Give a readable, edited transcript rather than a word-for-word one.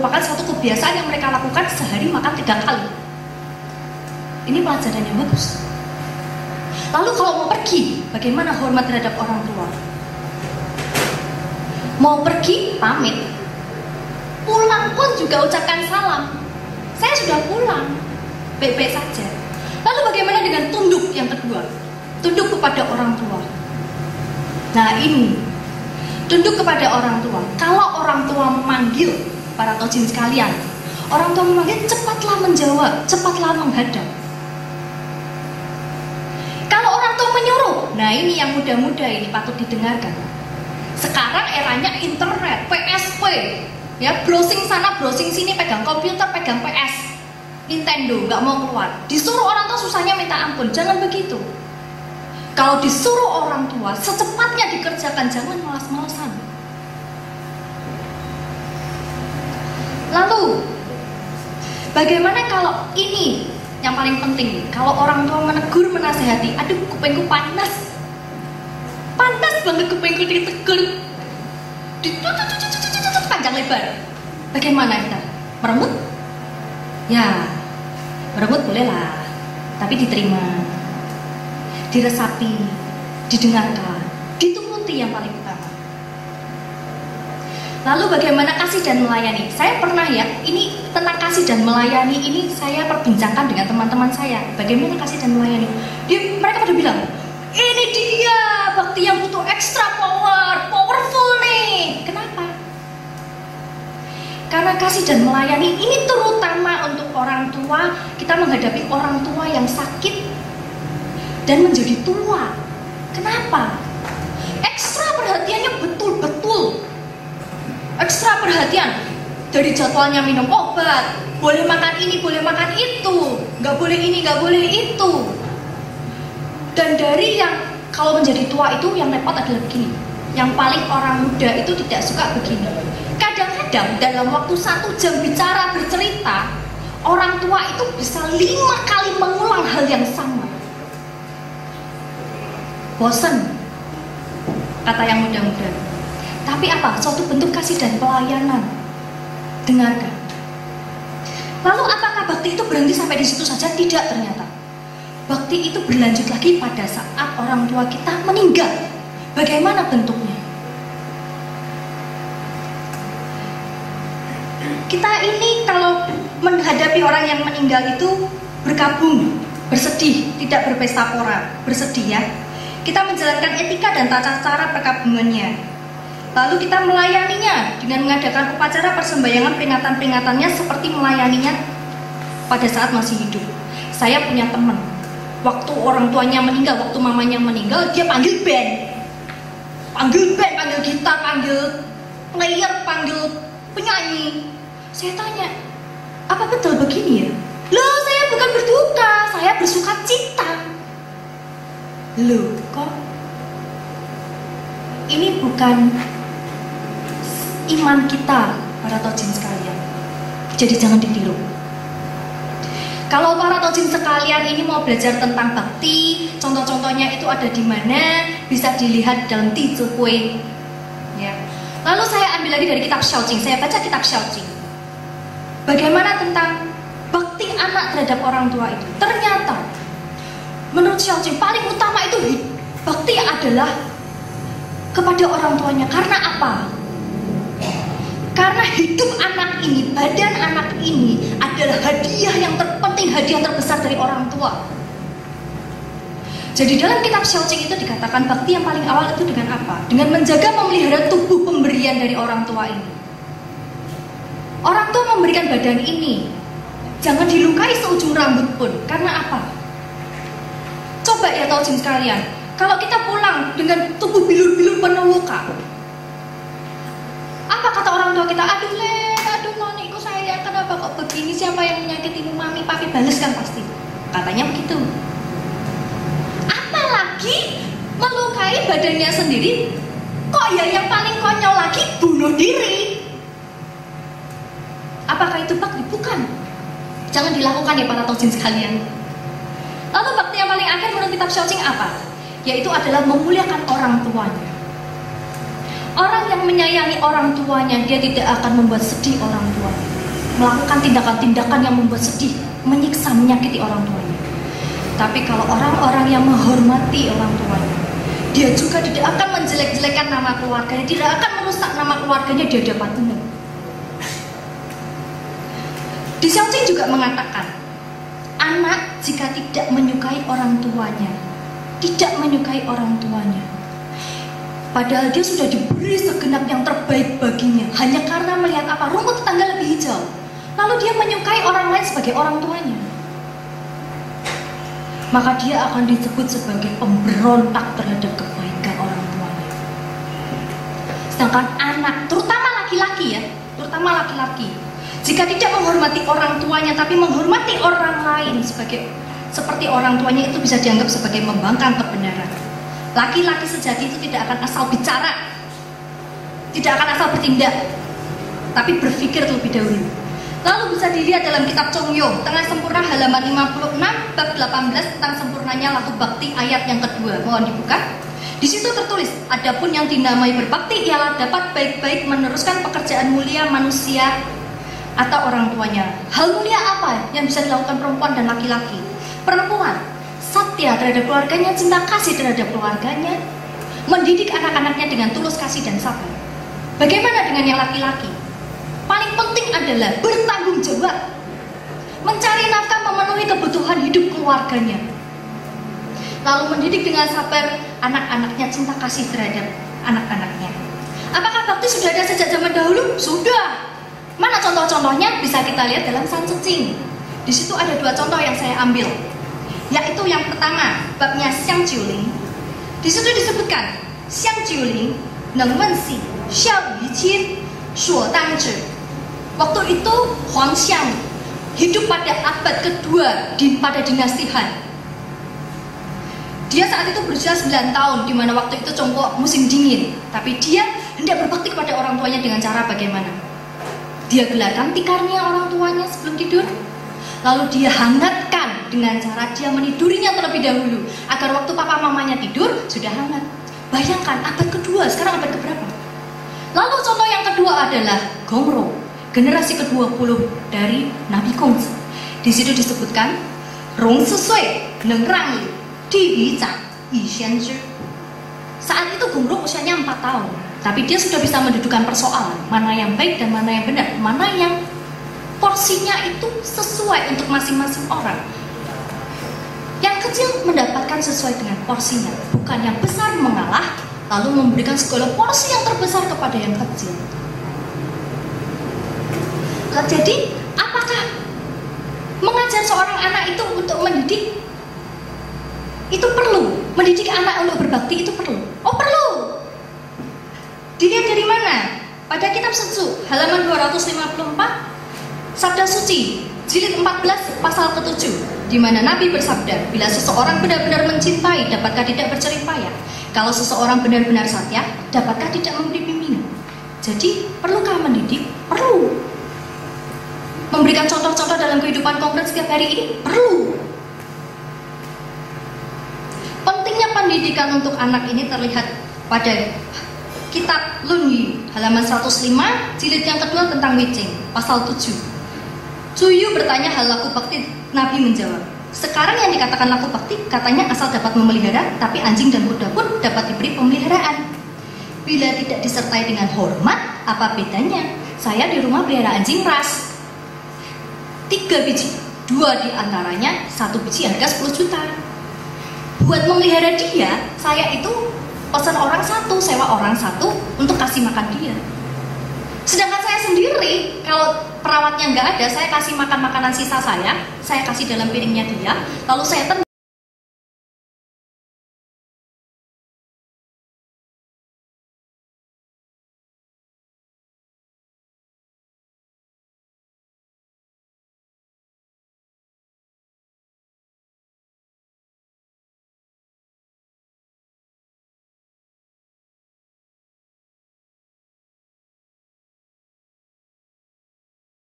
merupakan suatu kebiasaan yang mereka lakukan sehari makan 3 kali. Ini pelajaran yang bagus. Lalu kalau mau pergi, bagaimana hormat terhadap orang tua? Mau pergi, pamit. Pulang pun juga ucapkan salam. Saya sudah pulang, baik-baik saja. Lalu bagaimana dengan tunduk yang kedua? Tunduk kepada orang tua. Nah ini, tunduk kepada orang tua. Kalau orang tua memanggil, para tojin sekalian, orang tua memanggil, cepatlah menjawab, cepatlah menghadap. Kalau orang tua menyuruh, nah ini yang muda-muda ini patut didengarkan. Sekarang eranya internet, PSP, ya browsing sana, browsing sini, pegang komputer, pegang PS, Nintendo, nggak mau keluar. Disuruh orang tua susahnya minta ampun, jangan begitu. Kalau disuruh orang tua, secepatnya dikerjakan, jangan malas-malasan. Lalu, bagaimana kalau ini yang paling penting? Kalau orang tua menegur, menasehati, aduh kupingku panas. Panas banget kupingku ditegur. Panjang lebar. Bagaimana kita? Meremut? Ya, meremut bolehlah, tapi diterima, diresapi, didengarkan, dituruti yang paling utama. Lalu bagaimana kasih dan melayani? Saya pernah ya, ini tentang kasih dan melayani ini saya perbincangkan dengan teman-teman saya. Bagaimana kasih dan melayani? Mereka pada bilang, ini dia bakti yang butuh extra powerful nih. Kenapa? Karena kasih dan melayani ini terutama untuk orang tua. Kita menghadapi orang tua yang sakit dan menjadi tua. Kenapa? Ekstra perhatiannya betul-betul. Ekstra perhatian. Dari jadwalnya minum obat, boleh makan ini, boleh makan itu, nggak boleh ini, nggak boleh itu. Dan dari yang kalau menjadi tua itu yang repot adalah begini. Yang paling orang muda itu tidak suka begini. Kadang-kadang dalam waktu 1 jam bicara bercerita, orang tua itu bisa 5 kali mengulang hal yang sama. Bosan, kata yang muda-muda. Tapi apa? Suatu bentuk kasih dan pelayanan. Dengarkan. Lalu apakah bakti itu berhenti sampai di situ saja? Tidak, ternyata. Bakti itu berlanjut lagi pada saat orang tua kita meninggal. Bagaimana bentuknya? Kita ini kalau menghadapi orang yang meninggal itu berkabung, bersedih, tidak berpesta pora, bersedih ya. Kita menjalankan etika dan tata cara perkabungannya. Lalu kita melayaninya dengan mengadakan upacara persembahyangan peringatan-peringatannya seperti melayaninya pada saat masih hidup. Saya punya teman, waktu orang tuanya meninggal, waktu mamanya meninggal, dia panggil band, panggil gitar, panggil player, panggil penyanyi. Saya tanya, apa betul begini ya? Loh, saya bukan berduka, saya bersuka cita. Loh, kok ini bukan iman kita, para tojin sekalian. Jadi jangan ditiru. Kalau para tojin sekalian ini mau belajar tentang bakti, contoh-contohnya itu ada di mana, bisa dilihat dalam Tzu Kue. Ya. Lalu saya ambil lagi dari kitab Xiaojing. Saya baca kitab Xiaojing. Bagaimana tentang bakti anak terhadap orang tua itu? Ternyata menurut Xiaojing paling utama itu bakti adalah kepada orang tuanya. Karena apa? Karena hidup anak ini, badan anak ini adalah hadiah yang terpenting, hadiah terbesar dari orang tua. Jadi dalam kitab Xiaojing itu dikatakan bakti yang paling awal itu dengan apa? Dengan menjaga memelihara tubuh pemberian dari orang tua ini. Orang tua memberikan badan ini, jangan dilukai seujung rambut pun. Karena apa? Coba ya tojin sekalian, kalau kita pulang dengan tubuh bilur-bilur penuh luka, apa kata orang tua kita? Aduh Len, aduh noniku sayang, kenapa kok begini? Siapa yang menyakitimu? Mami, papi balas kan pasti. Katanya begitu. Apalagi melukai badannya sendiri, kok ya yang paling konyol lagi bunuh diri. Apakah itu bakti? Bukan. Jangan dilakukan ya para tojin sekalian. Lalu bakti yang paling akhir menurut kitab Xiaojing apa? Yaitu adalah memuliakan orang tuanya. Orang yang menyayangi orang tuanya, dia tidak akan membuat sedih orang tuanya. melakukan tindakan-tindakan yang membuat sedih, menyiksa, menyakiti orang tuanya. Tapi kalau orang-orang yang menghormati orang tuanya, dia juga tidak akan menjelek-jelekan nama keluarganya, tidak akan merusak nama keluarganya di hadapan umum. Di Xiaoqing juga mengatakan, anak jika tidak menyukai orang tuanya, padahal dia sudah diberi segenap yang terbaik baginya, hanya karena melihat apa? Rumput tetangga lebih hijau. Lalu dia menyukai orang lain sebagai orang tuanya, maka dia akan disebut sebagai pemberontak terhadap kebaikan orang tuanya. Sedangkan anak, terutama laki-laki, jika tidak menghormati orang tuanya tapi menghormati orang lain seperti orang tuanya, itu bisa dianggap sebagai membangkang kebenaran. Laki-laki sejati itu tidak akan asal bicara, tidak akan asal bertindak, tapi berpikir terlebih dahulu. Lalu bisa dilihat dalam kitab Chongyo, Tengah Sempurna halaman 56 bab 18 tentang sempurnanya laku bakti ayat yang kedua. Mohon dibuka. Di situ tertulis, adapun yang dinamai berbakti ialah dapat baik-baik meneruskan pekerjaan mulia manusia atau orang tuanya. Hal mulia apa yang bisa dilakukan perempuan dan laki-laki? Perempuan, satya terhadap keluarganya, cinta kasih terhadap keluarganya, mendidik anak-anaknya dengan tulus kasih dan sabar. Bagaimana dengan yang laki-laki? Paling penting adalah bertanggung jawab, mencari nafkah, memenuhi kebutuhan hidup keluarganya, lalu mendidik dengan sabar anak-anaknya, cinta kasih terhadap anak-anaknya. Apakah bakti sudah ada sejak zaman dahulu? Sudah. Mana contoh-contohnya? Bisa kita lihat dalam San Tzu Ching. Di situ ada dua contoh yang saya ambil, yaitu yang pertama babnya Xiang Jiuling. Di situ disebutkan Xiang Jiuling neng menxi xiao yu qin shuo dan zhi. Waktu itu Huang Xiang hidup pada abad kedua pada dinasti Han. Dia saat itu berusia 9 tahun, di mana waktu itu Tiongkok musim dingin. Tapi dia hendak berbakti kepada orang tuanya dengan cara bagaimana? Dia gelarkan tikarnya orang tuanya sebelum tidur, lalu dia hangatkan dengan cara dia menidurinya terlebih dahulu, agar waktu papa mamanya tidur sudah hangat. Bayangkan abad kedua, sekarang abad keberapa? Lalu contoh yang kedua adalah Gongro, generasi ke-20 dari Nabi Gongzi. Di situ disebutkan Rong Sisui neng rang li di Yizang Yi Xian Zhi. Saat itu Gongro usianya 4 tahun, tapi dia sudah bisa mendudukan persoalan mana yang baik dan mana yang benar, mana yang porsinya itu sesuai untuk masing-masing orang. Yang kecil mendapatkan sesuai dengan porsinya, bukan yang besar mengalah lalu memberikan segala porsi yang terbesar kepada yang kecil. Jadi, apakah mengajar seorang anak itu untuk mendidik itu perlu? Mendidik anak untuk berbakti itu perlu? Oh, perlu. Dilihat dari mana? Pada kitab Sun halaman 254 Sabda Suci jilid 14 pasal ke-7, di mana Nabi bersabda, bila seseorang benar-benar mencintai, dapatkah tidak berjerih payah? Kalau seseorang benar-benar satya, dapatkah tidak memberi bimbingan? Jadi, perlukah mendidik? Perlu. Memberikan contoh-contoh dalam kehidupan konkret setiap hari ini? Perlu. Pentingnya pendidikan untuk anak ini terlihat pada kitab Lun Yu halaman 105 jilid yang kedua tentang Wicing pasal 7. Cuyu bertanya hal laku bakti, Nabi menjawab, sekarang yang dikatakan laku bakti katanya asal dapat memelihara, tapi anjing dan kuda pun dapat diberi pemeliharaan. Bila tidak disertai dengan hormat, apa bedanya? Saya di rumah pelihara anjing ras 3 biji, 2 diantaranya 1 biji harga 10 juta. Buat memelihara dia, saya itu pesan orang 1, sewa orang 1 untuk kasih makan dia. Sedangkan saya sendiri, kalau perawatnya nggak ada, saya kasih makan makanan sisa saya kasih dalam piringnya dia, lalu saya